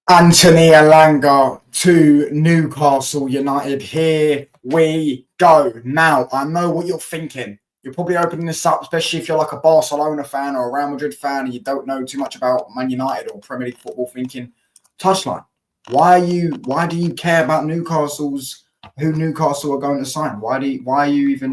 Antony Elanga to Newcastle United. Here we go. Now, I know what you're thinking. You're probably opening this up, especially if you're like a Barcelona fan or a Real Madrid fan and you don't know too much about Man United or Premier League football, thinking, Touchline, why do you care about who Newcastle are going to sign? Why are you even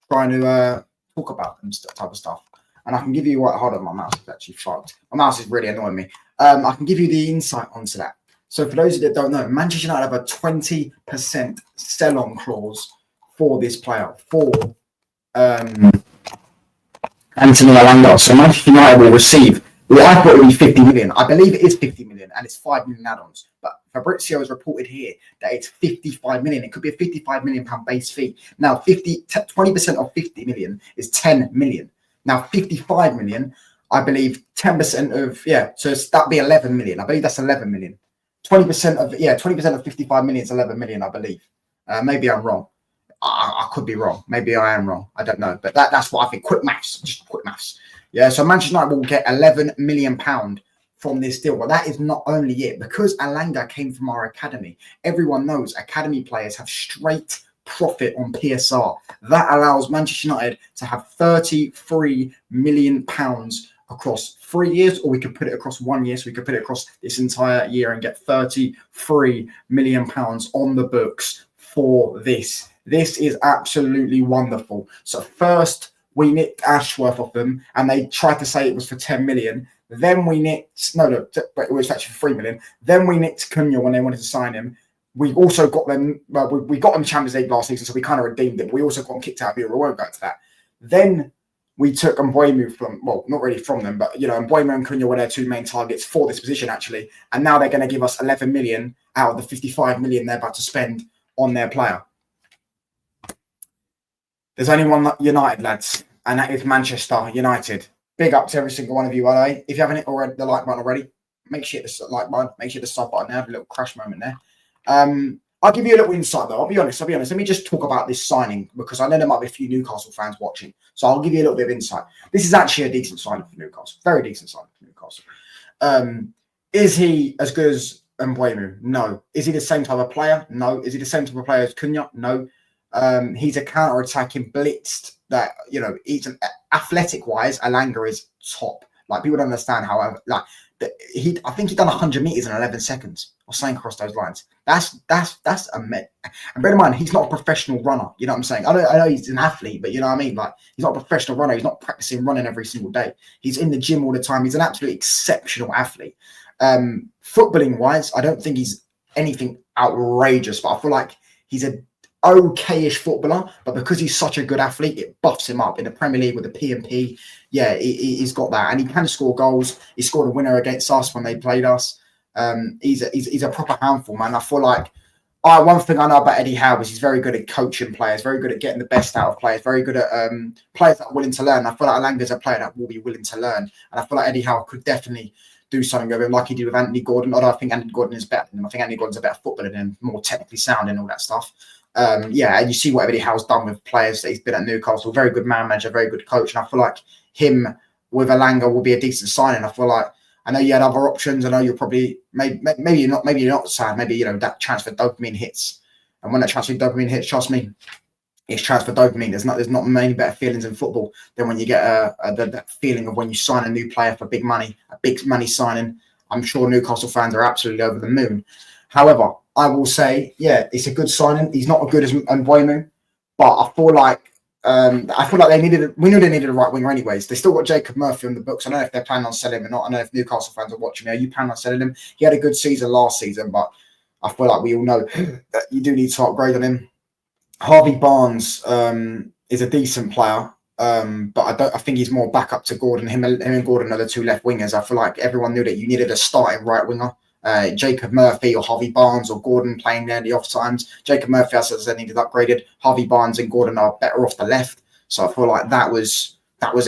trying to talk about them type of stuff? And I can give you what. Hold on, my mouse is actually fucked. My mouse is really annoying me. I can give you the insight onto that. So for those of you that don't know, Manchester United have a 20% sell-on clause for this player, for Antony Elanga. So Manchester United will receive, well, I thought it would be 50 million. I believe it is 50 million and it's 5 million add-ons. But Fabrizio has reported here that it's 55 million. It could be a 55 million pound base fee. Now, 20% of 50 million is 10 million. Now, 55 million, I believe 10% of, so that'd be 11 million. I believe that's 11 million. 20% of 55 million is 11 million, I believe. Maybe I'm wrong. I could be wrong. Maybe I am wrong. I don't know. But that's what I think. Quick maths. Just quick maths. Yeah, so Manchester United will get £11 million from this deal. But that is not only it. Because Elanga came from our academy, everyone knows academy players have straight profit on PSR. That allows Manchester United to have £33 million across 3 years, or we could put it across 1 year. So we could put it across this entire year and get £33 million on the books for this. This is absolutely wonderful. So first we nicked Ashworth off them and they tried to say it was for 10 million. Then we nicked, but it was actually for 3 million. Then we nicked Cunha when they wanted to sign him. We also got them, we got them Champions League last season, so we kind of redeemed it. We also got them kicked out of Europe. We won't go to that. Then we took Mbeumo from, well, not really from them, but, Mbeumo and Cunha were their two main targets for this position, actually. And now they're going to give us 11 million out of the 55 million they're about to spend on their player. There's only one United, lads, and that is Manchester United. Big up to every single one of you, by the way. If you haven't hit already, the like button already, make sure you hit the like button, make sure the sub button there, have a little crash moment there. I'll give you a little insight though. I'll be honest. Let me just talk about this signing because I know there might be a few Newcastle fans watching. So I'll give you a little bit of insight. This is actually a decent signing for Newcastle. Very decent signing for Newcastle. Is he as good as Mbeumo? No. Is he the same type of player? No. Is he the same type of player as Cunha? No. He's a counter-attacking blitzed that, he's an athletic wise, Elanga is top. Like people don't understand how I think he done 100 meters in 11 seconds or something across those lines. That's amazing. And bear in mind, he's not a professional runner. You know what I'm saying? I know he's an athlete, but you know what I mean? Like he's not a professional runner. He's not practicing running every single day. He's in the gym all the time. He's an absolutely exceptional athlete. Footballing wise, I don't think he's anything outrageous, but I feel like he's a okay-ish footballer, but because he's such a good athlete, it buffs him up in the Premier League with the P&P. Yeah, he's got that, and he can score goals. He scored a winner against us when they played us. He's a proper handful, man. I feel like one thing I know about Eddie Howe is he's very good at coaching players, very good at getting the best out of players, very good at players that are willing to learn. I feel like Elanga's a player that will be willing to learn, and I feel like Eddie Howe could definitely do something with him like he did with Anthony Gordon. Although I think Anthony Gordon is better than him. I think Anthony Gordon's a better footballer than him, more technically sound and all that stuff. And you see what Eddie Howe's done with players that he's been at Newcastle. Very good man manager, very good coach. And I feel like him with Elanga will be a decent signing. I feel like I know you had other options. I know you're probably maybe you're not sad. Maybe that transfer dopamine hits, and when that transfer dopamine hits, trust me, it's transfer dopamine. There's not many better feelings in football than when you get that feeling of when you sign a new player for big money, a big money signing. I'm sure Newcastle fans are absolutely over the moon. However, I will say, it's a good signing. He's not as good as Mbeumo, but I feel like we knew they needed a right winger anyways. They still got Jacob Murphy on the books. I don't know if they're planning on selling him or not. I don't know if Newcastle fans are watching. Are you planning on selling him? He had a good season last season, but I feel like we all know that you do need to upgrade on him. Harvey Barnes is a decent player, but I think he's more back up to Gordon. Him and Gordon are the two left wingers. I feel like everyone knew that you needed a starting right winger. Jacob Murphy or Harvey Barnes or Gordon playing there in the off times. Jacob Murphy, as I said, needed upgraded. Harvey Barnes and Gordon are better off the left. So I feel like that was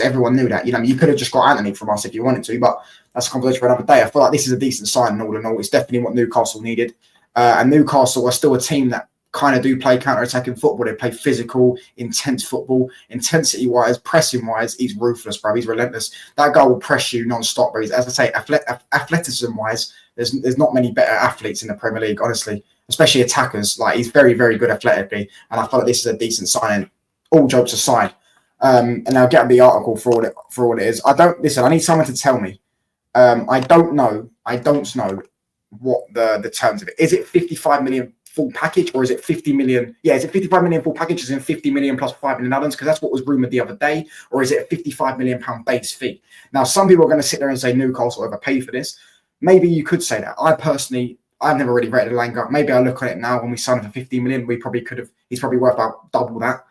everyone knew that. You could have just got Antony from us if you wanted to, but that's a conversation for another day. I feel like this is a decent sign all in all. It's definitely what Newcastle needed. And Newcastle are still a team that kind of do play counter-attacking football. They play physical, intense football. Intensity-wise, pressing-wise, he's ruthless, bro. He's relentless. That guy will press you non-stop, bro. As I say, athleticism-wise, There's not many better athletes in the Premier League, honestly, especially attackers. Like, he's very, very good athletically, and I feel like this is a decent signing. All jokes aside, and I'll get the article for all it is. I don't listen. I need someone to tell me. I don't know what the terms of it is. It 55 million full package, or is it 50 million? Yeah, is it 55 million full package? Is in 50 million plus 5 million add-ons? Because that's what was rumored the other day. Or is it a 55 million pound base fee? Now, some people are going to sit there and say Newcastle overpaid for this. Maybe you could say that. I've never really rated Elanga. Maybe I look at it now when we signed him for 50 million. We probably could have. He's probably worth about double that.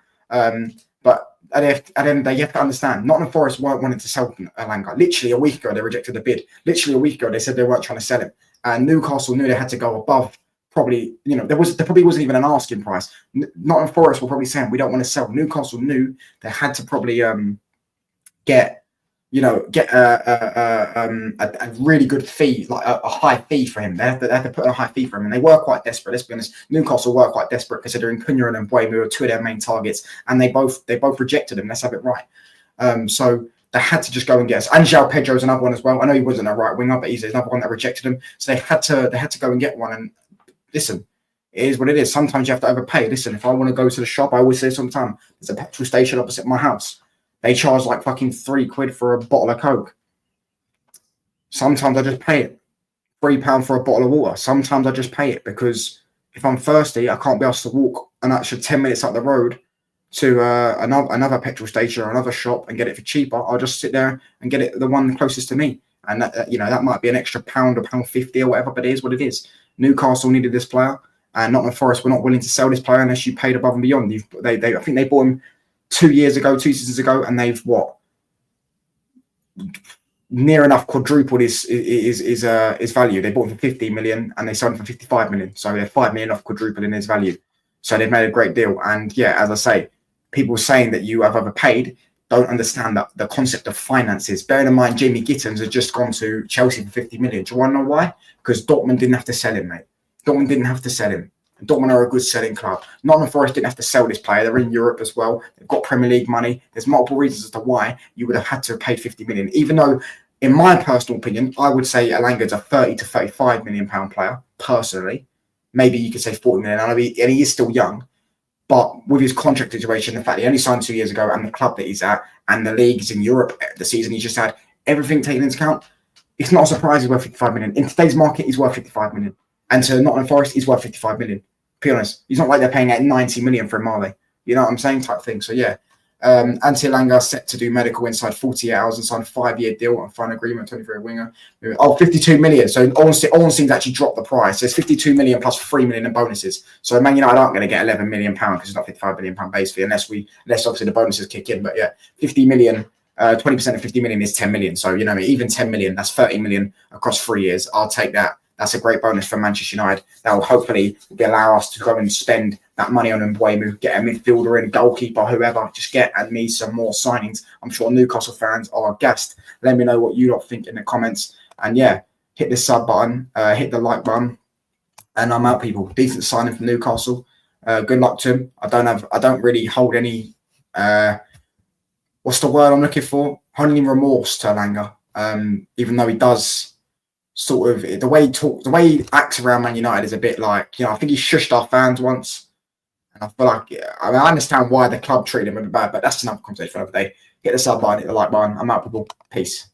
But at the end of the day, you have to understand, Nottingham Forest weren't wanting to sell Elanga. Literally a week ago, they rejected the bid. Literally a week ago, they said they weren't trying to sell him. And Newcastle knew they had to go above. Probably, there probably wasn't even an asking price. Nottingham Forest were probably saying we don't want to sell. Newcastle knew they had to probably get a really good fee, like a high fee for him. They had to put in a high fee for him, and they were quite desperate. Let's be honest. Newcastle were quite desperate, considering Cunha and Mbeumo were two of their main targets, and they both rejected him. Let's have it right. So they had to just go and get us. And João Pedro's another one as well. I know he wasn't a right winger, but he's another one that rejected him. So they had to go and get one. And listen, it is what it is. Sometimes you have to overpay. Listen, if I want to go to the shop, I always say sometimes there's a petrol station opposite my house. They charge like fucking £3 for a bottle of Coke. Sometimes I just pay it. £3 for a bottle of water. Sometimes I just pay it because if I'm thirsty, I can't be asked to walk an extra 10 minutes up the road to another petrol station or another shop and get it for cheaper. I'll just sit there and get it, the one closest to me. And that might be an extra £1, £1.50 or whatever, but it is what it is. Newcastle needed this player, and Nottingham Forest were not willing to sell this player unless you paid above and beyond. I think they bought him 2 seasons ago, and they've near enough quadrupled his value. They bought him for 50 million and they sold him for 55 million. So they're 5 million off quadrupling his value. So they've made a great deal. And yeah, as I say, people saying that you have overpaid don't understand that the concept of finances. Bearing in mind, Jamie Gittins had just gone to Chelsea for 50 million. Do you want to know why? Because Dortmund didn't have to sell him, mate. Dortmund didn't have to sell him. Dortmund are a good selling club. Nottingham Forest didn't have to sell this player. They're in Europe as well. They've got Premier League money. There's multiple reasons as to why you would have had to have paid 50 million. Even though, in my personal opinion, I would say Elanga's a 30 to 35 million pound player, personally. Maybe you could say 40 million. And he is still young. But with his contract situation, the fact that he only signed 2 years ago and the club that he's at and the leagues in Europe, the season he's just had, everything taken into account, it's not a surprise he's worth 55 million. In today's market, he's worth 55 million. And to Nottingham Forest, he's worth 55 million. Be honest, he's not like they're paying out 90 million for him, are they? You know what I'm saying? Type thing. So yeah, Antony Elanga set to do medical inside 48 hours and sign a 5-year deal on final agreement, 23 winger. 52 million. So all seems actually dropped the price. So it's 52 million plus 3 million in bonuses. So Man United aren't going to get 11 million pound because it's not 55 million pound base fee unless obviously the bonuses kick in. But yeah, 50 million. 20% of 50 million is 10 million. So, you know what I mean? Even 10 million, that's 30 million across 3 years. I'll take that. That's a great bonus for Manchester United. That will hopefully allow us to go and spend that money on Mbeumo, get a midfielder in, goalkeeper, whoever. Just get me some more signings. I'm sure Newcastle fans are gassed. Let me know what you lot think in the comments. And yeah, hit the sub button, hit the like button. And I'm out, people. Decent signing from Newcastle. Good luck to him. I don't really hold any... what's the word I'm looking for? Holding remorse to Elanga. Even though he does sort of, the way he acts around Man United is a bit like, I think he shushed our fans once. And I feel like, I understand why the club treated him a bit bad, but that's another conversation for another day. Hit the sub button, hit the like button. I'm out, people. Peace.